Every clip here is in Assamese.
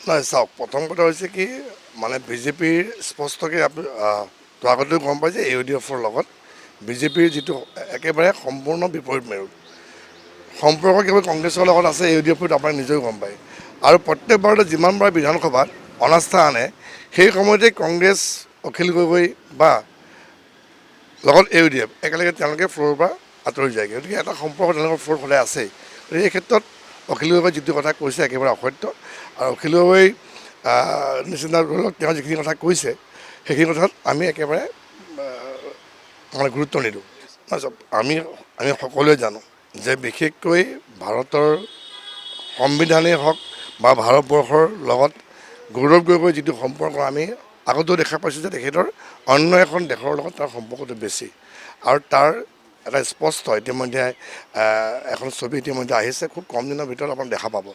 নাই চাওক, প্ৰথম কথা হৈছে কি মানে বিজেপিৰ স্পষ্টকৈ তো আগতেও গম পাই যে AUDFৰ লগত বিজেপিৰ যিটো একেবাৰে সম্পূৰ্ণ বিপৰীত মেৰু সম্পৰ্ক কেৱল কংগ্ৰেছৰ লগত আছে। AUDFত আপুনি নিজেও গম পায়। আৰু প্ৰত্যেকবাৰতে যিমানবাৰ বিধানসভাত অনাস্থা আনে সেই সময়তে কংগ্ৰেছ অখিল গগৈ বা লগত AUDF একেলগে তেওঁলোকে ফ্ল'ৰৰ পৰা আঁতৰি যায়গৈ। গতিকে এটা সম্পৰ্ক তেওঁলোকৰ ফ্ল'ৰ সদায় আছেই। গতিকে এই ক্ষেত্ৰত অখিল গগৈ যিটো কথা কৈছে একেবাৰে অসত্য। আৰু অখিল গগৈ নিচিনা তেওঁ যিখিনি কথা কৈছে সেইখিনি কথাত আমি একেবাৰে মানে গুৰুত্ব নিদিওঁ। আমি আমি সকলোৱে জানো যে বিশেষকৈ ভাৰতৰ সংবিধানেই হওক বা ভাৰতবৰ্ষৰ লগত গৌৰৱ গগৈৰ যিটো সম্পৰ্ক আমি আগতেও দেখা পাইছোঁ যে তেখেতৰ অন্য এখন দেশৰ লগত তাৰ সম্পৰ্কটো বেছি। আৰু তাৰ এটা স্পষ্ট ইতিমধ্যে এখন ছবি ইতিমধ্যে আহিছে, খুব কম দিনৰ ভিতৰত আপোনাক দেখা পাব।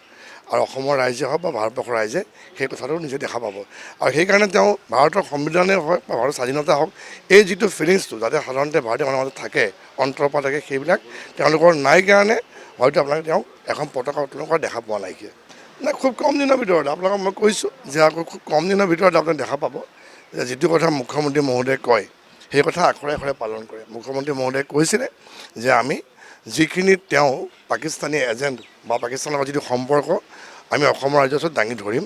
আৰু অসমৰ ৰাইজে হওক বা ভাৰতবৰ্ষৰ ৰাইজে সেই কথাটো নিজে দেখা পাব। আৰু সেইকাৰণে তেওঁ ভাৰতৰ সংবিধানেই হওক বা ভাৰতৰ স্বাধীনতা হওক এই যিটো ফিলিংছটো যাতে সাধাৰণতে ভাৰতীয় মানুহৰ মাজত থাকে, অন্তৰৰ পৰা থাকে, সেইবিলাক তেওঁলোকৰ নাই কাৰণে হয়তো আপোনালোকে তেওঁক এখন পতাকা উত্তোলন কৰা দেখা পোৱা নাইকিয়া। নাই, খুব কম দিনৰ ভিতৰত আপোনালোকক মই কৈছোঁ যে আকৌ খুব কম দিনৰ ভিতৰত আপোনালোকে দেখা পাব যে যিটো কথা মুখ্যমন্ত্ৰী মহোদয়ে কয় সেই কথা আখৰে আখৰে পালন কৰে। মুখ্যমন্ত্ৰী মহোদয়ে কৈছিলে যে আমি যিখিনি তেওঁ পাকিস্তানী এজেণ্ট বা পাকিস্তানৰ লগত যিটো সম্পৰ্ক আমি অসমৰ ৰাইজৰ ওচৰত দাঙি ধৰিম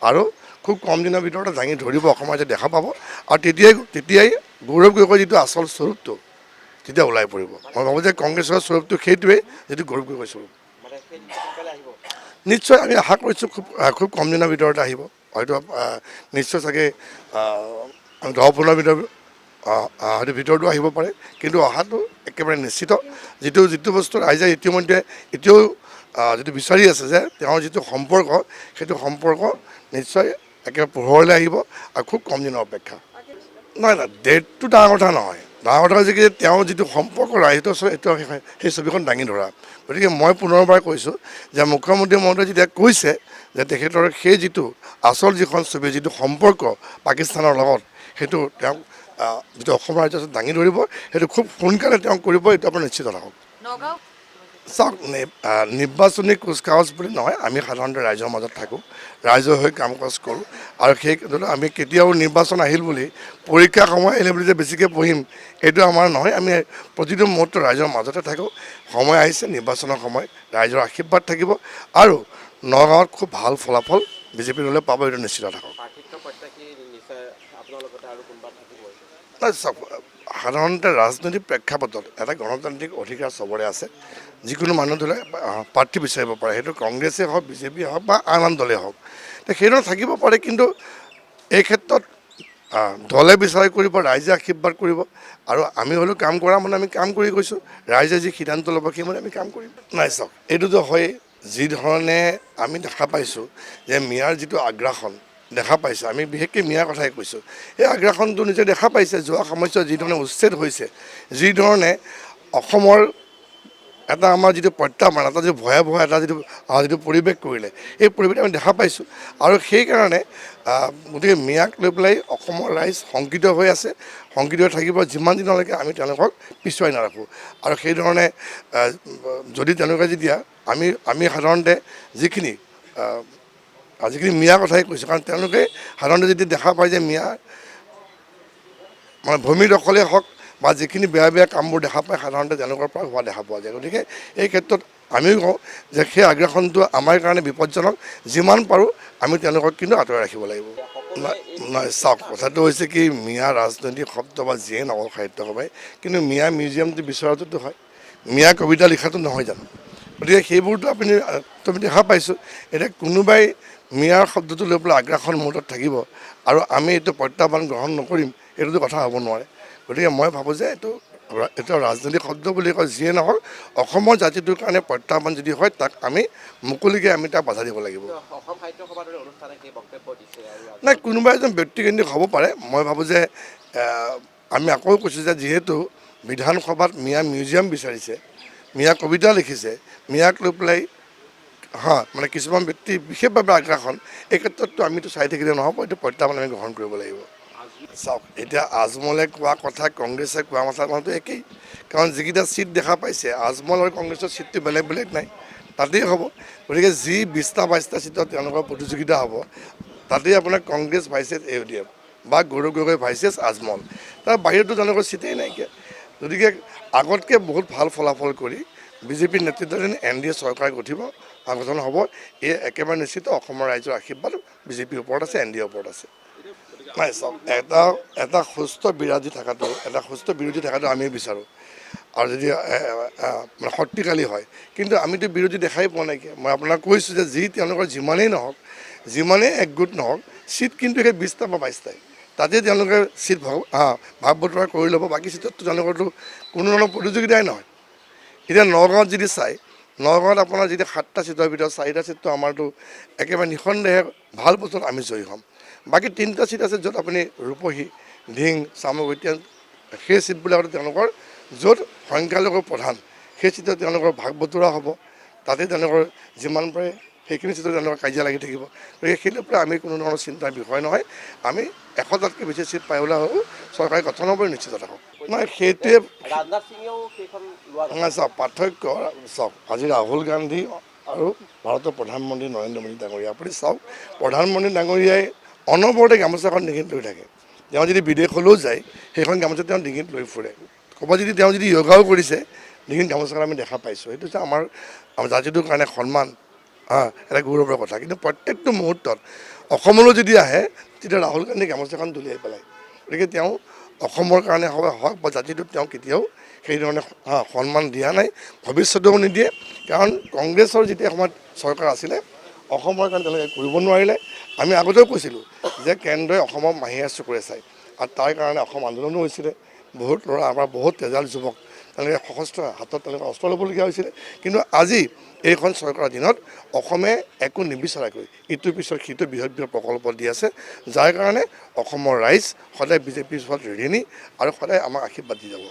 আৰু খুব কম দিনৰ ভিতৰতে দাঙি ধৰিব, অসমৰ ৰাইজে দেখা পাব। আৰু তেতিয়াই গৌৰৱ গগৈৰ যিটো আচল স্বৰূপটো তেতিয়া ওলাই পৰিব। মই ভাবোঁ যে কংগ্ৰেছৰ স্বৰূপটো সেইটোৱেই যিটো গৌৰৱ গগৈৰ স্বৰূপ। নিশ্চয় আমি আশা কৰিছোঁ খুব কম দিনৰ ভিতৰতে আহিব। হয়তো নিশ্চয় চাগে 10-15 ভিতৰত হয়তো ভিতৰতো আহিব পাৰে, কিন্তু অহাটো একেবাৰে নিশ্চিত। যিটো বস্তু ৰাইজে ইতিমধ্যে এতিয়াও যিটো বিচাৰি আছে যে তেওঁৰ যিটো সম্পৰ্ক সেইটো সম্পৰ্ক নিশ্চয় একেবাৰে পোহৰলৈ আহিব আৰু খুব কম দিনৰ অপেক্ষা। নহয় নহয়, ডেটটো ডাঙৰ কথা নহয়। ডাঙৰ কথা হৈছে কি তেওঁ যিটো সম্পৰ্ক ৰাইজৰ ওচৰত সেই ছবিখন দাঙি ধৰা। গতিকে মই পুনৰবাৰ কৈছোঁ যে মুখ্যমন্ত্ৰী মহোদয়ে যেতিয়া কৈছে যে তেখেতৰ সেই যিটো আচল যিখন ছবি, যিটো সম্পৰ্ক পাকিস্তানৰ লগত, সেইটো তেওঁক যিটো অসমৰ ৰাইজৰ ওচৰত দাঙি ধৰিব, সেইটো খুব সোনকালে তেওঁ কৰিব, এইটো আপোনাৰ নিশ্চিত থাকক। চাওক, নিৰ্বাচনী কুচকাৱাজ বুলি নহয়, আমি সাধাৰণতে ৰাইজৰ মাজত থাকোঁ, ৰাইজৰ হৈ কাম কাজ কৰোঁ। আৰু সেই ক্ষেত্ৰত আমি কেতিয়াও নিৰ্বাচন আহিল বুলি পৰীক্ষা সময় আহিলে বুলি যে বেছিকৈ পঢ়িম এইটো আমাৰ নহয়। আমি প্ৰতিটো মুহূৰ্ত ৰাইজৰ মাজতে থাকোঁ। সময় আহিছে নিৰ্বাচনৰ সময়, ৰাইজৰ আশীৰ্বাদ থাকিব আৰু নগাঁৱত খুব ভাল ফলাফল বিজেপি দলে পাব, এইটো নিশ্চিত থাকক। চাওক, সাধাৰণতে ৰাজনৈতিক প্ৰেক্ষাপটত এটা গণতান্ত্ৰিক অধিকাৰ চবৰে আছে। যিকোনো মানুহ ধৰে প্ৰাৰ্থী বিচাৰিব পাৰে, সেইটো কংগ্ৰেছেই হওক, বিজেপিয়ে হওক বা আন দলেই হওক, সেইদৰে থাকিব পাৰে। কিন্তু এই ক্ষেত্ৰত দলে বিচাৰ কৰিব, ৰাইজে আশীৰ্বাদ কৰিব। আৰু আমি হ'লেও কাম কৰা মানে আমি কাম কৰি গৈছোঁ, ৰাইজে যি সিদ্ধান্ত ল'ব সেইমতে আমি কাম কৰিম। নাই চাওক, এইটোতো হয়, যিধৰণে আমি দেখা পাইছোঁ যে মিয়াৰ যিটো আগ্ৰাসন দেখা পাইছে, আমি বিশেষকৈ মিয়াৰ কথাই কৈছোঁ, সেই আগ্ৰাসনটো নিজে দেখা পাইছে। যোৱা সময়ছোৱাত যিধৰণে উচ্ছেদ হৈছে, যিধৰণে অসমৰ এটা আমাৰ যিটো প্ৰত্যাহ্বান, এটা যিটো ভয়াৱহ এটা যিটো পৰিৱেশ কৰিলে, এই পৰিৱেশ আমি দেখা পাইছোঁ। আৰু সেইকাৰণে গতিকে মিয়াক লৈ পেলাই অসমৰ ৰাইজ শংকিত হৈ আছে, শংকিত হৈ থাকিব যিমান দিনলৈকে আমি তেওঁলোকক পিছুৱাই নাৰাখোঁ। আৰু সেইধৰণে যদি তেওঁলোকে যেতিয়া আমি সাধাৰণতে যিখিনি মিয়াৰ কথাই কৈছোঁ, কাৰণ তেওঁলোকে সাধাৰণতে যদি দেখা পায় যে মিয়া মানে ভূমি দখলেই হওক বা যিখিনি বেয়া বেয়া কামবোৰ দেখা পায়, সাধাৰণতে তেওঁলোকৰ পৰা হোৱা দেখা পোৱা যায়। গতিকে এই ক্ষেত্ৰত আমিও কওঁ যে সেই আগ্ৰাসনটো আমাৰ কাৰণে বিপদজনক। যিমান পাৰোঁ আমি তেওঁলোকক কিন্তু আঁতৰাই ৰাখিব লাগিব। নাই চাওক, কথাটো হৈছে কি মিয়া ৰাজনৈতিক শব্দ বা যিয়ে নকওঁ সাহিত্য সভাই, কিন্তু মিয়া মিউজিয়ামটো বিচৰাটোতো হয়, মিয়া কবিতা লিখাটো নহয় জানো? গতিকে সেইবোৰতো তুমি দেখা পাইছোঁ। এতিয়া কোনোবাই মিয়াৰ শব্দটো লৈ পেলাই আগ্ৰাসন মুহূৰ্তত থাকিব আৰু আমি এইটো প্ৰত্যাহ্বান গ্ৰহণ নকৰিম, এইটোতো কথা হ'ব নোৱাৰে। গতিকে মই ভাবোঁ যে এইটো ৰাজনৈতিক শব্দ বুলি কয়, যিয়ে নহওক অসমৰ জাতিটোৰ কাৰণে প্ৰত্যাহ্বান যদি হয়, তাক আমি মুকলিকৈ আমি তাক বাধা দিব লাগিব। নাই, কোনোবা এজন ব্যক্তিকেন্দ্ৰিক হ'ব পাৰে। মই ভাবোঁ যে আমি আকৌ কৈছোঁ যে যিহেতু বিধানসভাত মিয়া মিউজিয়াম বিচাৰিছে, মিয়া কবিতা লিখিছে, মিয়াক লৈ পেলাই মানে কিছুমান ব্যক্তি বিশেষভাৱে আগ্ৰাসন, এই ক্ষেত্ৰততো আমিতো চাই থাকিলে নহ'ব, এইটো প্ৰত্যাহ্বান আমি গ্ৰহণ কৰিব লাগিব। চাওক, এতিয়া আজমলে কোৱা কথা, কংগ্ৰেছে কোৱা কথাটো একেই। কাৰণ যিকেইটা ছিট দেখা পাইছে, আজমল আৰু কংগ্ৰেছৰ ছিটটো বেলেগ বেলেগ নাই। তাতেই হ'ব। গতিকে যি 20টা 22টা চিটত তেওঁলোকৰ প্ৰতিযোগিতা হ'ব তাতেই আপোনাৰ কংগ্ৰেছ ভাইচেছ AUDF বা গৌৰৱ গগৈ ভাইচেছ আজমল, তাৰ বাহিৰতো তেওঁলোকৰ চিটেই নাইকিয়া। গতিকে আগতকৈ বহুত ভাল ফলাফল কৰি বিজেপিৰ নেতৃত্বাধীন NDA চৰকাৰ গঠন হ'ব। এই একেবাৰে নিশ্চিত। অসমৰ ৰাইজৰ আশীৰ্বাদ বিজেপিৰ ওপৰত আছে, NDAৰ ওপৰত আছে। নাই চাওক, এটা সুস্থ বিৰোধী থকাটো আমি বিচাৰোঁ, আৰু যদি মানে শক্তিশালী হয়। কিন্তু আমিতো বিৰোধী দেখাই পোৱা নাইকিয়া। মই আপোনাক কৈছোঁ যে তেওঁলোকৰ যিমানেই নহওক, যিমানেই একগোট নহওক, চিট কিন্তু সেই 20টা বা 22টাই, তাতে তেওঁলোকে চিট ভাগ বতৰা কৰি ল'ব। বাকী চিটততো তেওঁলোকৰতো কোনো ধৰণৰ প্ৰতিযোগিতাই নহয়। এতিয়া নগাঁৱত যদি চাই, নগাঁৱত আপোনাৰ যেতিয়া 7টা চিটৰ ভিতৰত 4টা চিটটো আমাৰতো একেবাৰে নিঃসন্দেহে ভাল পথত আমি জয়ী হ'ম। বাকী 3টা চিট আছে য'ত আপুনি ৰূপহী, ধিং, চামগুৰি, সেই চিটবিলাকত তেওঁলোকৰ য'ত সংখ্যালঘু প্ৰধান, সেই চিটত তেওঁলোকৰ ভাগ বতৰা হ'ব। তাতে তেওঁলোকৰ যিমান পাৰে সেইখিনি চিটত তেওঁলোকৰ কাজিয়া লাগি থাকিব। গতিকে সেইটোৰ পৰা আমি কোনো ধৰণৰ চিন্তাৰ বিষয় নহয়। আমি 100টাতকৈ বেছি চিট পাই ওলাই চৰকাৰ গঠন হ'বলৈ নিশ্চিত থাকক। নহয়, সেইটোৱে চাওক পাৰ্থক্য। চাওক, আজি ৰাহুল গান্ধী আৰু ভাৰতৰ প্ৰধানমন্ত্ৰী নৰেন্দ্ৰ মোদী ডাঙৰীয়া, আপুনি চাওক, প্ৰধানমন্ত্ৰী ডাঙৰীয়াই অনবৰতে গামোচাখন ডিঙিত লৈ থাকে। তেওঁ যদি বিদেশলৈও যায়, সেইখন গামোচা তেওঁ ডিঙিত লৈ ফুৰে। ক'ৰবাত যদি তেওঁ যদি য়োগাও কৰিছে, ডিঙিত গামোচাখন আমি দেখা পাইছোঁ। সেইটো হৈছে আমাৰ জাতিটোৰ কাৰণে সন্মান, এটা গৌৰৱৰ কথা। কিন্তু প্ৰত্যেকটো মুহূৰ্তত অসমলৈ যদি আহে, তেতিয়া ৰাহুল গান্ধী গামোচাখন দলিয়াই পেলায়। গতিকে তেওঁ অসমৰ কাৰণে হওক বা জাতিটোক তেওঁ কেতিয়াও সেইধৰণে সন্মান দিয়া নাই, ভৱিষ্যতেও নিদিয়ে। কাৰণ কংগ্ৰেছৰ যেতিয়া সময়ত চৰকাৰ আছিলে, অসমৰ কাৰণে তেওঁলোকে কৰিব নোৱাৰিলে। আমি আগতেও কৈছিলোঁ যে কেন্দ্ৰই অসমক মাহীয়ে চকুৰে চায়, আৰু তাৰ কাৰণে অসম আন্দোলনো হৈছিলে। বহুত ল'ৰা, আমাৰ বহুত তেজাল যুৱক তেওঁলোকে সশস্ত্ৰ হাতত তেওঁলোকে অস্ত্ৰ ল'বলগীয়া হৈছিলে। কিন্তু আজি এইখন চৰকাৰৰ দিনত অসমে একো নিবিচাৰাকৈ ইটোৰ পিছত সিটো বৃহৎ প্ৰকল্প দি আছে, যাৰ কাৰণে অসমৰ ৰাইজ সদায় বিজেপিৰ ওচৰত ঋণী আৰু সদায় আমাক আশীৰ্বাদ দি যাব।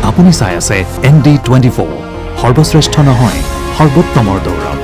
আপুনি চাই আছে ND24, সৰ্বশ্ৰেষ্ঠ নহয়, সৰ্বোত্তমৰ দৌৰত।